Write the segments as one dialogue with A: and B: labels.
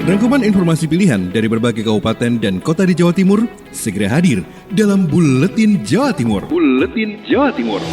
A: Rangkuman informasi pilihan dari berbagai kabupaten dan kota di Jawa Timur segera hadir dalam Buletin Jawa Timur. Buletin Jawa Timur.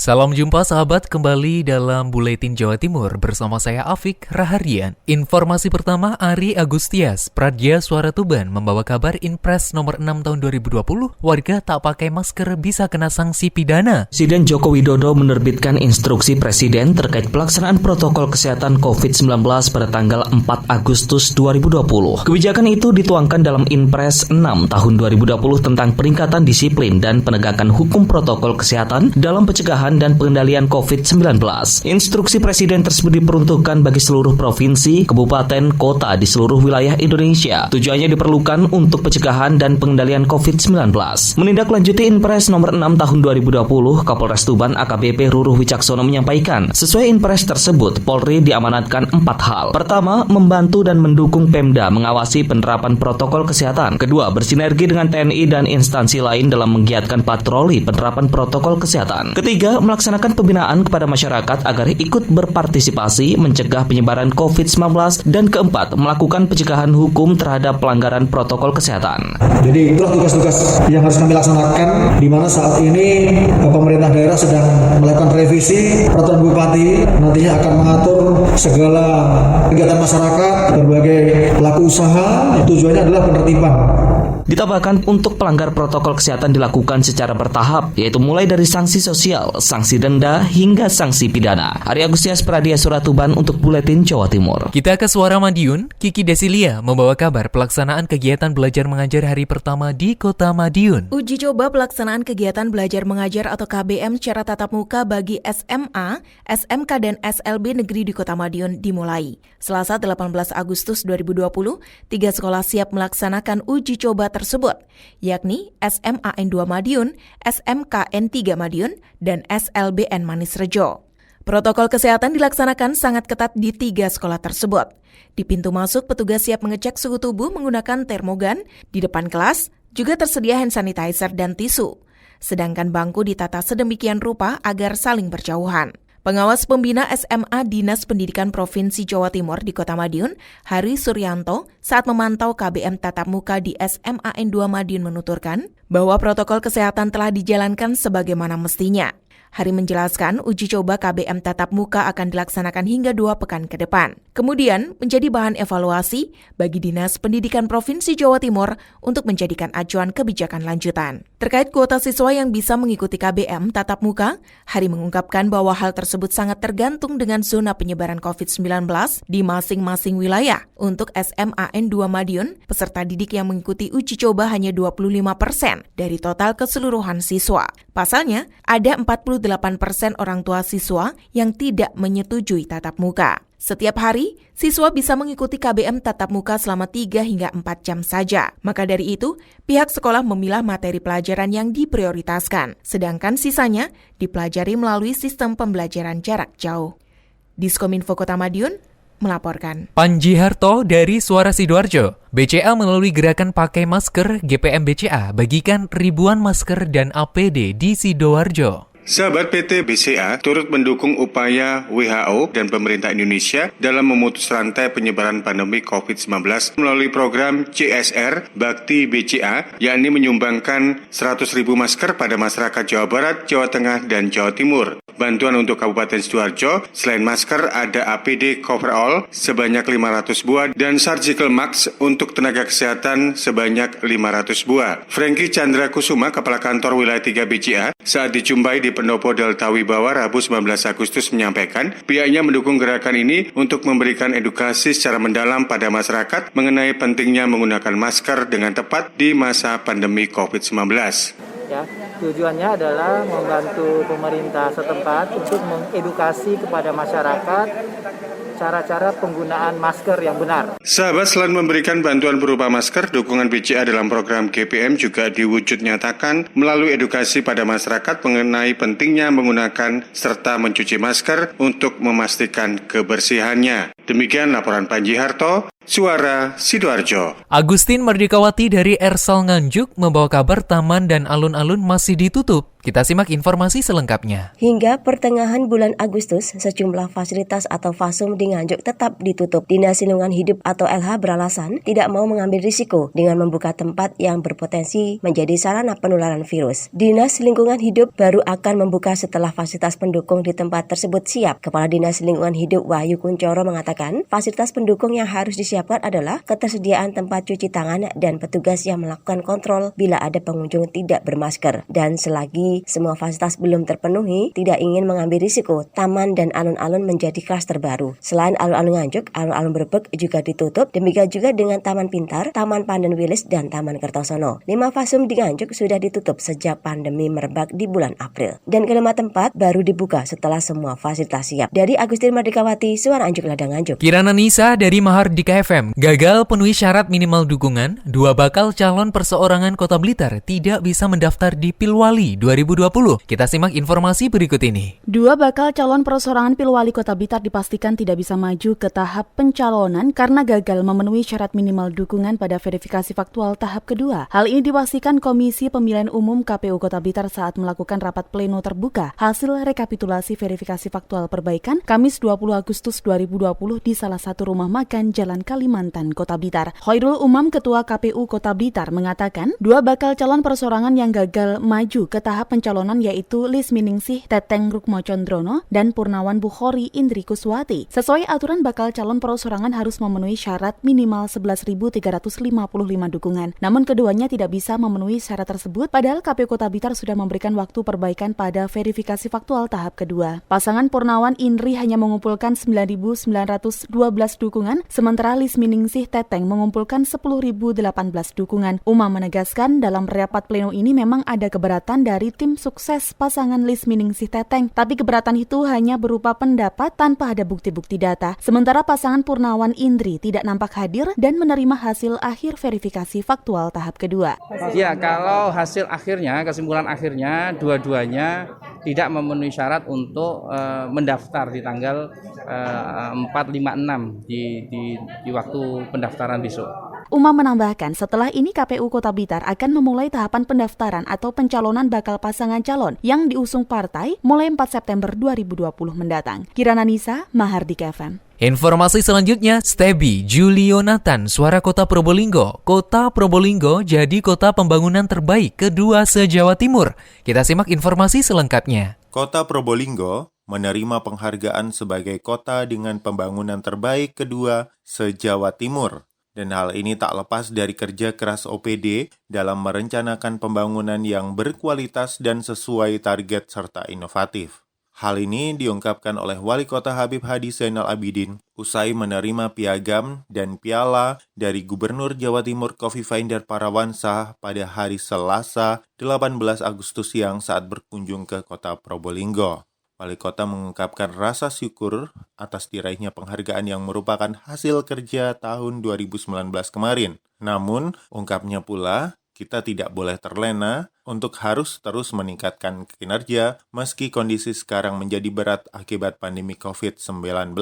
B: Salam jumpa sahabat, kembali dalam Buletin Jawa Timur bersama saya Afik Raharian. Informasi pertama, Ari Agustias, Pradja Suara Tuban membawa kabar Inpres nomor 6 tahun 2020, warga tak pakai masker bisa kena sanksi pidana.
C: Presiden Joko Widodo menerbitkan instruksi Presiden terkait pelaksanaan protokol kesehatan COVID-19 pada tanggal 4 Agustus 2020. Kebijakan itu dituangkan dalam Inpres 6 tahun 2020 tentang peningkatan disiplin dan penegakan hukum protokol kesehatan dalam pencegahan dan pengendalian COVID-19. Instruksi Presiden tersebut diperuntukkan bagi seluruh provinsi, kabupaten, kota di seluruh wilayah Indonesia. Tujuannya diperlukan untuk pencegahan dan pengendalian COVID-19. Menindaklanjuti Inpres nomor 6 tahun 2020, Kapolres Tuban AKBP Ruruh Wicaksono menyampaikan, sesuai Inpres tersebut, Polri diamanatkan 4 hal. Pertama, membantu dan mendukung Pemda mengawasi penerapan protokol kesehatan. Kedua, bersinergi dengan TNI dan instansi lain dalam menggiatkan patroli penerapan protokol kesehatan. Ketiga, melaksanakan pembinaan kepada masyarakat agar ikut berpartisipasi mencegah penyebaran COVID-19, dan keempat, melakukan pencegahan hukum terhadap pelanggaran protokol kesehatan.
D: Jadi itulah tugas-tugas yang harus kami laksanakan, di mana saat ini pemerintah daerah sedang melakukan revisi peraturan bupati, nantinya akan mengatur segala kegiatan masyarakat, berbagai pelaku usaha, tujuannya adalah penertiban.
C: Ditambahkan, untuk pelanggar protokol kesehatan dilakukan secara bertahap, yaitu mulai dari sanksi sosial, sanksi denda, hingga sanksi pidana. Ari Agustias, Pradja Suara Tuban untuk Buletin Jawa Timur.
B: Kita ke Suara Madiun, Kiki Desilia membawa kabar pelaksanaan kegiatan belajar mengajar hari pertama di Kota Madiun.
E: Uji coba pelaksanaan kegiatan belajar mengajar atau KBM secara tatap muka bagi SMA, SMK, dan SLB negeri di Kota Madiun dimulai. Selasa 18 Agustus 2020, 3 sekolah siap melaksanakan uji coba tersebut, yakni SMAN 2 Madiun, SMKN 3 Madiun, dan SLBN Manis Rejo. Protokol kesehatan dilaksanakan sangat ketat di 3 sekolah tersebut. Di pintu masuk, petugas siap mengecek suhu tubuh menggunakan termogan. Di depan kelas juga tersedia hand sanitizer dan tisu. Sedangkan bangku ditata sedemikian rupa agar saling berjauhan. Pengawas pembina SMA Dinas Pendidikan Provinsi Jawa Timur di Kota Madiun, Hari Suryanto, saat memantau KBM tatap muka di SMAN 2 Madiun menuturkan bahwa protokol kesehatan telah dijalankan sebagaimana mestinya. Hari menjelaskan uji coba KBM tatap muka akan dilaksanakan hingga 2 pekan ke depan. Kemudian menjadi bahan evaluasi bagi Dinas Pendidikan Provinsi Jawa Timur untuk menjadikan acuan kebijakan lanjutan. Terkait kuota siswa yang bisa mengikuti KBM tatap muka, Hari mengungkapkan bahwa hal tersebut sangat tergantung dengan zona penyebaran COVID-19 di masing-masing wilayah. Untuk SMAN 2 Madiun, peserta didik yang mengikuti uji coba hanya 25% dari total keseluruhan siswa. Pasalnya, ada 48% orang tua siswa yang tidak menyetujui tatap muka. Setiap hari, siswa bisa mengikuti KBM tatap muka selama 3 hingga 4 jam saja. Maka dari itu, pihak sekolah memilah materi pelajaran yang diprioritaskan, sedangkan sisanya dipelajari melalui sistem pembelajaran jarak jauh. Diskominfo Kota Madiun melaporkan.
B: Panji Harto dari Suara Sidoarjo, BCA melalui gerakan pakai masker GPM BCA bagikan ribuan masker dan APD di Sidoarjo.
F: Sahabat, PT BCA turut mendukung upaya WHO dan pemerintah Indonesia dalam memutus rantai penyebaran pandemi COVID-19 melalui program CSR Bakti BCA, yakni menyumbangkan 100.000 masker pada masyarakat Jawa Barat, Jawa Tengah, dan Jawa Timur. Bantuan untuk Kabupaten Sidoarjo, selain masker ada APD coverall sebanyak 500 buah dan surgical mask untuk tenaga kesehatan sebanyak 500 buah. Franky Chandra Kusuma, Kepala Kantor Wilayah 3 BCA, saat dijumpai di Pendopo Delta Wibawa Rabu 19 Agustus menyampaikan pihaknya mendukung gerakan ini untuk memberikan edukasi secara mendalam pada masyarakat mengenai pentingnya menggunakan masker dengan tepat di masa pandemi COVID-19.
G: Ya, tujuannya adalah membantu pemerintah setempat untuk mengedukasi kepada masyarakat cara-cara penggunaan masker yang benar.
F: Sahabat, selain memberikan bantuan berupa masker, dukungan BCA dalam program GPM juga diwujud nyatakan melalui edukasi pada masyarakat mengenai pentingnya menggunakan serta mencuci masker untuk memastikan kebersihannya. Demikian laporan Panji Harto, Suara Sidoarjo.
B: Agustin Merdekawati dari Ersal Nganjuk membawa kabar taman dan alun-alun masih ditutup. Kita simak informasi selengkapnya.
H: Hingga pertengahan bulan Agustus, sejumlah fasilitas atau fasum di Nganjuk tetap ditutup. Dinas Lingkungan Hidup atau LH beralasan tidak mau mengambil risiko dengan membuka tempat yang berpotensi menjadi sarana penularan virus. Dinas Lingkungan Hidup baru akan membuka setelah fasilitas pendukung di tempat tersebut siap. Kepala Dinas Lingkungan Hidup Wahyu Kuncoro mengatakan, fasilitas pendukung yang harus disiapkan adalah ketersediaan tempat cuci tangan dan petugas yang melakukan kontrol bila ada pengunjung tidak bermasker. Dan selagi semua fasilitas belum terpenuhi, tidak ingin mengambil risiko taman dan alun-alun menjadi klaster baru. Selain alun-alun Nganjuk, alun-alun Brebek juga ditutup. Demikian juga dengan Taman Pintar, Taman Pandan Wilis, dan Taman Kertosono. 5 fasum di Nganjuk sudah ditutup sejak pandemi merebak di bulan April. Dan kelima tempat baru dibuka setelah semua fasilitas siap. Dari Agustin Merdekawati, Suara Nganjuk Ladang Nganjuk.
B: Kirana Nisa dari Mahardika FM, gagal penuhi syarat minimal dukungan, 2 bakal calon perseorangan Kota Blitar tidak bisa mendaftar di Pilwali 2020. Kita simak informasi berikut ini.
I: 2 bakal calon perseorangan Pilwali Kota Blitar dipastikan tidak bisa maju ke tahap pencalonan karena gagal memenuhi syarat minimal dukungan pada verifikasi faktual tahap kedua. Hal ini dipastikan Komisi Pemilihan Umum KPU Kota Blitar saat melakukan rapat pleno terbuka hasil rekapitulasi verifikasi faktual perbaikan Kamis 20 Agustus 2020 di salah satu rumah makan Jalan Kalimantan, Kota Blitar. Khairul Umam, Ketua KPU Kota Blitar, mengatakan 2 bakal calon perseorangan yang gagal maju ke tahap pencalonan yaitu Lis Miningsih Teteng Rukmo Condrono dan Purnawan Bukhori Indri Kuswati. Sesuai aturan, bakal calon perseorangan harus memenuhi syarat minimal 11.355 dukungan. Namun keduanya tidak bisa memenuhi syarat tersebut, padahal KPU Kota Blitar sudah memberikan waktu perbaikan pada verifikasi faktual tahap kedua. Pasangan Purnawan Indri hanya mengumpulkan 9.912 dukungan, sementara Lis Miningsih Teteng mengumpulkan 10.018 dukungan. Umam menegaskan dalam rapat pleno ini memang ada keberatan dari tim sukses pasangan Lis Miningsih Teteng, tapi keberatan itu hanya berupa pendapat tanpa ada bukti-bukti data. Sementara pasangan Purnawan Indri tidak nampak hadir dan menerima hasil akhir verifikasi faktual tahap kedua.
J: Ya, kalau hasil akhirnya, kesimpulan akhirnya dua-duanya tidak memenuhi syarat untuk mendaftar di tanggal 4, 5, 6 di waktu pendaftaran besok.
I: Umam menambahkan, setelah ini KPU Kota Blitar akan memulai tahapan pendaftaran atau pencalonan bakal pasangan calon yang diusung partai mulai 4 September 2020 mendatang. Kirana Nisa, Mahardika FM.
B: Informasi selanjutnya, Stebi Julionathan, Suara Kota Probolinggo. Kota Probolinggo jadi kota pembangunan terbaik kedua se-Jawa Timur. Kita simak informasi selengkapnya.
K: Kota Probolinggo menerima penghargaan sebagai kota dengan pembangunan terbaik kedua se-Jawa Timur. Dan hal ini tak lepas dari kerja keras OPD dalam merencanakan pembangunan yang berkualitas dan sesuai target serta inovatif. Hal ini diungkapkan oleh Wali Kota Habib Hadi Zainal Abidin usai menerima piagam dan piala dari Gubernur Jawa Timur Khofifah Indar Parawansa pada hari Selasa 18 Agustus siang saat berkunjung ke Kota Probolinggo. Wali Kota mengungkapkan rasa syukur atas diraihnya penghargaan yang merupakan hasil kerja tahun 2019 kemarin. Namun, ungkapnya pula, kita tidak boleh terlena untuk harus terus meningkatkan kinerja meski kondisi sekarang menjadi berat akibat pandemi COVID-19.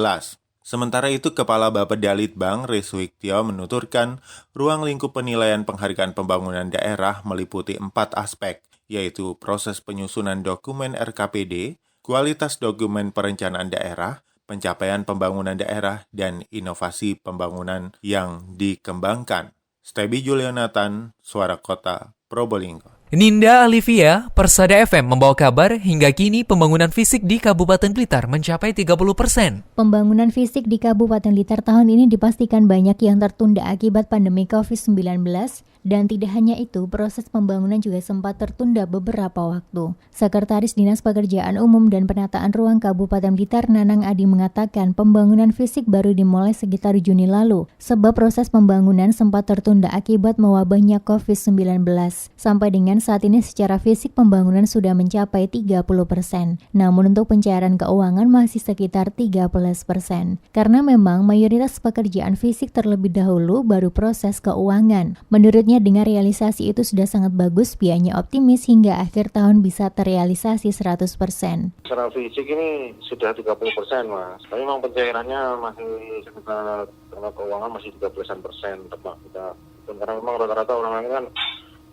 K: Sementara itu, Kepala Bapeda Litbang Reswiktio menuturkan ruang lingkup penilaian penghargaan pembangunan daerah meliputi 4 aspek, yaitu proses penyusunan dokumen RKPD, kualitas dokumen perencanaan daerah, pencapaian pembangunan daerah, dan inovasi pembangunan yang dikembangkan. Stebi Julionathan, Suara Kota Probolinggo.
B: Ninda Alivia, Persada FM membawa kabar hingga kini pembangunan fisik di Kabupaten Blitar mencapai 30%.
L: Pembangunan fisik di Kabupaten Blitar tahun ini dipastikan banyak yang tertunda akibat pandemi COVID-19 dan tidak hanya itu, proses pembangunan juga sempat tertunda beberapa waktu. Sekretaris Dinas Pekerjaan Umum dan Penataan Ruang Kabupaten Blitar Nanang Adi mengatakan pembangunan fisik baru dimulai sekitar Juni lalu, sebab proses pembangunan sempat tertunda akibat mewabahnya COVID-19. Sampai dengan mengatakan saat ini secara fisik pembangunan sudah mencapai 30%, namun untuk pencairan keuangan masih sekitar 13%. Karena memang mayoritas pekerjaan fisik terlebih dahulu baru proses keuangan. Menurutnya dengan realisasi itu sudah sangat bagus, pihaknya optimis hingga akhir tahun bisa terrealisasi 100%.
M: Secara fisik ini sudah 30%, Mas. Tapi memang pencairannya masih sekitar keuangan masih 13% tepat kita. Karena memang rata-rata orang-orang kan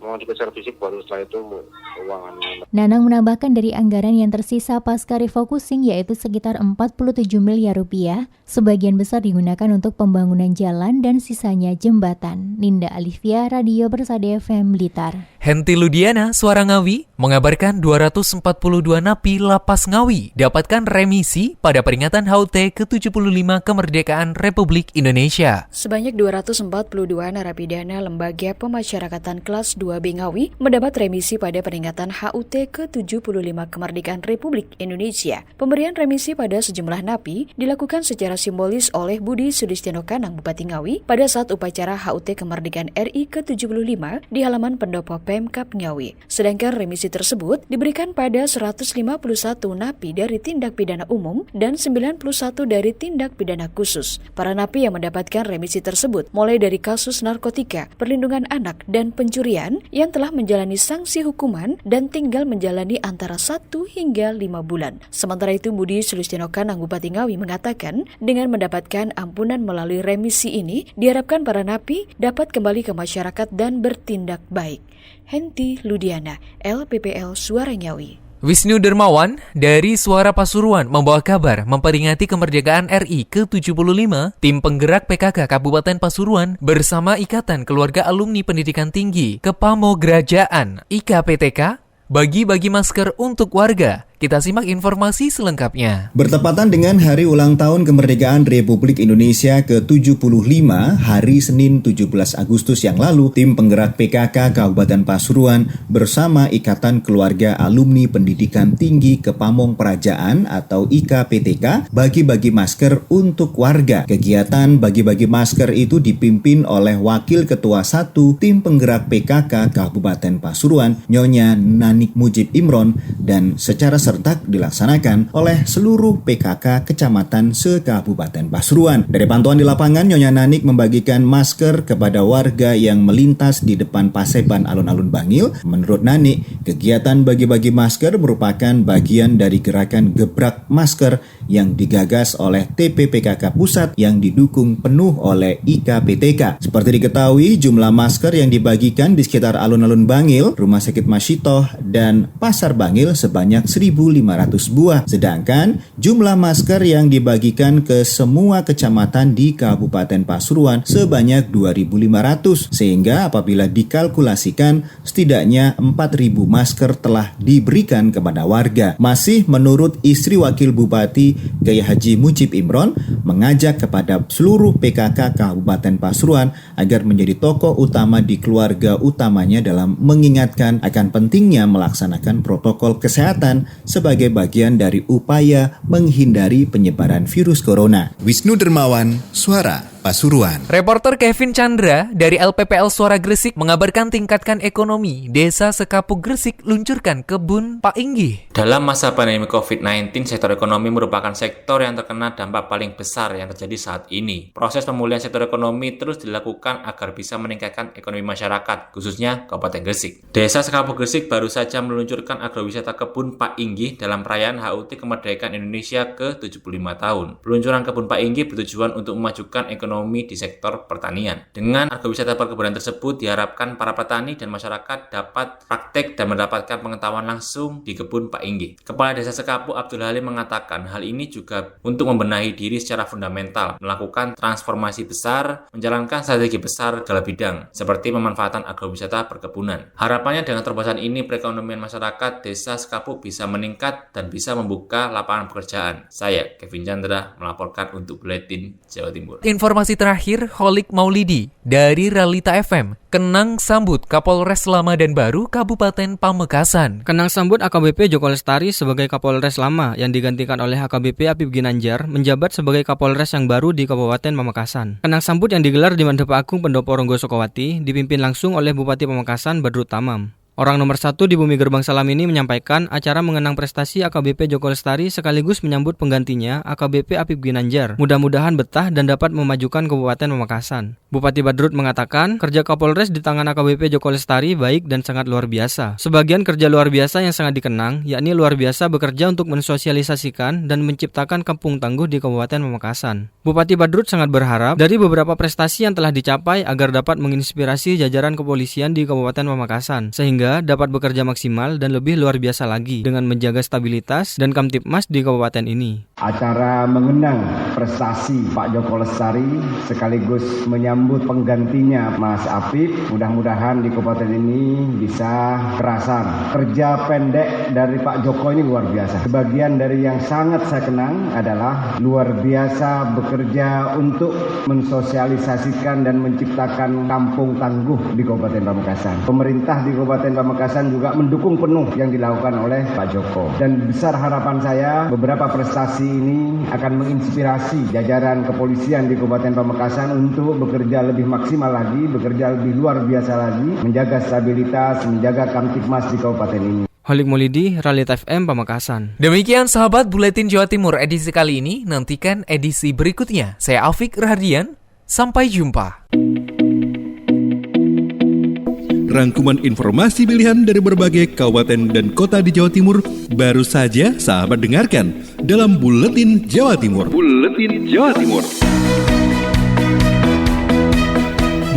M: memang dikejar fisik baru setelah itu keuangannya.
L: Nanang menambahkan dari anggaran yang tersisa pasca refocusing yaitu sekitar 47 miliar rupiah, sebagian besar digunakan untuk pembangunan jalan dan sisanya jembatan. Ninda Alivia, Radio Persada FM Blitar.
B: Henti Ludiana, Suara Ngawi, mengabarkan 242 napi Lapas Ngawi dapatkan remisi pada peringatan HUT ke-75 kemerdekaan Republik Indonesia.
N: Sebanyak 242 narapidana Lembaga Pemasyarakatan kelas 2B Ngawi mendapat remisi pada peringatan HUT ke-75 kemerdekaan Republik Indonesia. Pemberian remisi pada sejumlah napi dilakukan secara simbolis oleh Budi Sudistiono Kanang, Bupati Ngawi, pada saat upacara HUT kemerdekaan RI ke-75 di halaman pendopo Pemkab Ngawi. Sedangkan remisi tersebut diberikan pada 151 napi dari tindak pidana umum dan 91 dari tindak pidana khusus. Para napi yang mendapatkan remisi tersebut mulai dari kasus narkotika, perlindungan anak, dan pencurian yang telah menjalani sanksi hukuman dan tinggal menjalani antara 1 hingga 5 bulan. Sementara itu, Budi Sudistiono Kanang, Bupati Ngawi, mengatakan dengan mendapatkan ampunan melalui remisi ini, diharapkan para napi dapat kembali ke masyarakat dan bertindak baik. Henti Ludiana, LPPL Suara Ngawi.
B: Wisnu Dermawan dari Suara Pasuruan membawa kabar memperingati kemerdekaan RI ke-75, tim penggerak PKK Kabupaten Pasuruan bersama Ikatan Keluarga Alumni Pendidikan Tinggi Kepamogerajaan IKPTK bagi-bagi masker untuk warga. Kita simak informasi selengkapnya.
O: Bertepatan dengan Hari Ulang Tahun Kemerdekaan Republik Indonesia ke-75, hari Senin 17 Agustus yang lalu, tim penggerak PKK Kabupaten Pasuruan bersama Ikatan Keluarga Alumni Pendidikan Tinggi Kepamongperajaan atau IKPTK bagi-bagi masker untuk warga. Kegiatan bagi-bagi masker itu dipimpin oleh Wakil Ketua 1 Tim Penggerak PKK Kabupaten Pasuruan, Nyonya Nanik Mujib Imron, dan secara serentak dilaksanakan oleh seluruh PKK kecamatan se-Kabupaten Pasuruan. Dari pantauan di lapangan, Nyonya Nanik membagikan masker kepada warga yang melintas di depan Paseban Alun-Alun Bangil. Menurut Nanik, kegiatan bagi-bagi masker merupakan bagian dari gerakan gebrak masker yang digagas oleh TPPKK Pusat yang didukung penuh oleh IKPTK. Seperti diketahui, jumlah masker yang dibagikan di sekitar Alun-Alun Bangil, Rumah Sakit Masyitoh, dan Pasar Bangil sebanyak 1.500 buah. Sedangkan jumlah masker yang dibagikan ke semua kecamatan di Kabupaten Pasuruan sebanyak 2.500. Sehingga apabila dikalkulasikan, setidaknya 4.000 masker telah diberikan kepada warga. Masih menurut istri Wakil Bupati Kiai Haji Mujib Imron, mengajak kepada seluruh PKK Kabupaten Pasuruan agar menjadi tokoh utama di keluarga utamanya dalam mengingatkan akan pentingnya melaksanakan protokol kesehatan sebagai bagian dari upaya menghindari penyebaran virus corona.
P: Wisnu Dermawan, Suara Pasuruan.
B: Reporter Kevin Chandra dari LPPL Suara Gresik mengabarkan tingkatkan ekonomi. Desa Sekapuk Gresik luncurkan kebun Pak Inggih.
Q: Dalam masa pandemi COVID-19, sektor ekonomi merupakan sektor yang terkena dampak paling besar yang terjadi saat ini. Proses pemulihan sektor ekonomi terus dilakukan agar bisa meningkatkan ekonomi masyarakat, khususnya Kabupaten Gresik. Desa Sekapuk Gresik baru saja meluncurkan agrowisata kebun Pak Inggih dalam perayaan HUT Kemerdekaan Indonesia ke-75 tahun. Peluncuran kebun Pak Inggih bertujuan untuk memajukan ekonomi di sektor pertanian. Dengan agrowisata perkebunan tersebut, diharapkan para petani dan masyarakat dapat praktek dan mendapatkan pengetahuan langsung di kebun Pak Inggih. Kepala Desa Sekapuk Abdul Halim mengatakan hal ini juga untuk membenahi diri secara fundamental, melakukan transformasi besar, menjalankan strategi besar dalam bidang, seperti pemanfaatan agrowisata perkebunan. Harapannya dengan terobosan ini, perekonomian masyarakat Desa Sekapuk bisa meningkat dan bisa membuka lapangan pekerjaan. Saya, Kevin Chandra, melaporkan untuk Buletin Jawa Timur.
B: Informasi terakhir, Holik Maulidi dari Realita FM. Kenang sambut Kapolres Lama dan Baru Kabupaten Pamekasan.
R: Kenang sambut AKBP Joko Lestari sebagai Kapolres Lama yang digantikan oleh AKBP Apip Ginanjar menjabat sebagai Kapolres yang baru di Kabupaten Pamekasan. Kenang sambut yang digelar di Mandep Agung Pendopo Ronggo Sukowati dipimpin langsung oleh Bupati Pamekasan Badrut Tamam. Orang nomor 1 di Bumi Gerbang Salam ini menyampaikan acara mengenang prestasi AKBP Joko Lestari sekaligus menyambut penggantinya AKBP Apip Ginanjar. Mudah-mudahan betah dan dapat memajukan Kabupaten Pamekasan. Bupati Badrut mengatakan kerja Kapolres di tangan AKBP Joko Lestari baik dan sangat luar biasa. Sebagian kerja luar biasa yang sangat dikenang, yakni luar biasa bekerja untuk mensosialisasikan dan menciptakan kampung tangguh di Kabupaten Pamekasan. Bupati Badrut sangat berharap dari beberapa prestasi yang telah dicapai agar dapat menginspirasi jajaran kepolisian di Kabupaten Pamekasan, sehingga dapat bekerja maksimal dan lebih luar biasa lagi dengan menjaga stabilitas dan Kamtipmas di kabupaten ini.
S: Acara mengenang prestasi Pak Joko Lestari sekaligus menyambut penggantinya Mas Apip. Mudah-mudahan di kabupaten ini bisa terasa. Kerja pendek dari Pak Joko ini luar biasa. Sebagian dari yang sangat saya kenang adalah luar biasa bekerja untuk mensosialisasikan dan menciptakan kampung tangguh di Kabupaten Pamekasan. Pemerintah di Kabupaten Pamekasan juga mendukung penuh yang dilakukan oleh Pak Joko. Dan besar harapan saya beberapa prestasi ini akan menginspirasi jajaran kepolisian di Kabupaten Pamekasan untuk bekerja lebih maksimal lagi, bekerja lebih luar biasa lagi, menjaga stabilitas, menjaga Kamtipmas di kabupaten ini.
R: Holik Maulidi, Realita FM Pamekasan.
B: Demikian sahabat Buletin Jawa Timur edisi kali ini. Nantikan edisi berikutnya. Saya Afik Rahardian. Sampai jumpa.
A: Rangkuman informasi pilihan dari berbagai kabupaten dan kota di Jawa Timur baru saja sahabat dengarkan dalam Buletin Jawa Timur. Buletin Jawa Timur.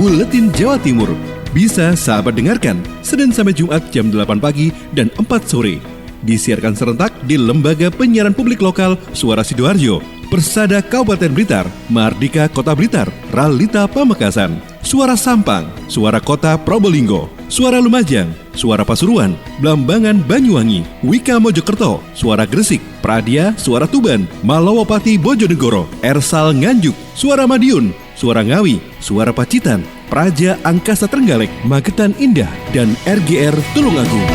A: Buletin Jawa Timur bisa sahabat dengarkan Senin sampai Jumat jam 8 pagi dan 4 sore. Disiarkan serentak di Lembaga Penyiaran Publik Lokal Suara Sidoarjo, Persada Kabupaten Blitar, Mardika Kota Blitar, Realita Pamekasan, Suara Sampang, Suara Kota Probolinggo, Suara Lumajang, Suara Pasuruan, Blambangan Banyuwangi, Wika Mojokerto, Suara Gresik, Pradia, Suara Tuban, Malawapati Bojonegoro, Ersal Nganjuk, Suara Madiun, Suara Ngawi, Suara Pacitan, Praja Angkasa Trenggalek, Magetan Indah, dan RGR Tulungagung.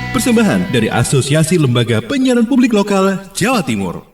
A: Persembahan dari Asosiasi Lembaga Penyiaran Publik Lokal Jawa Timur.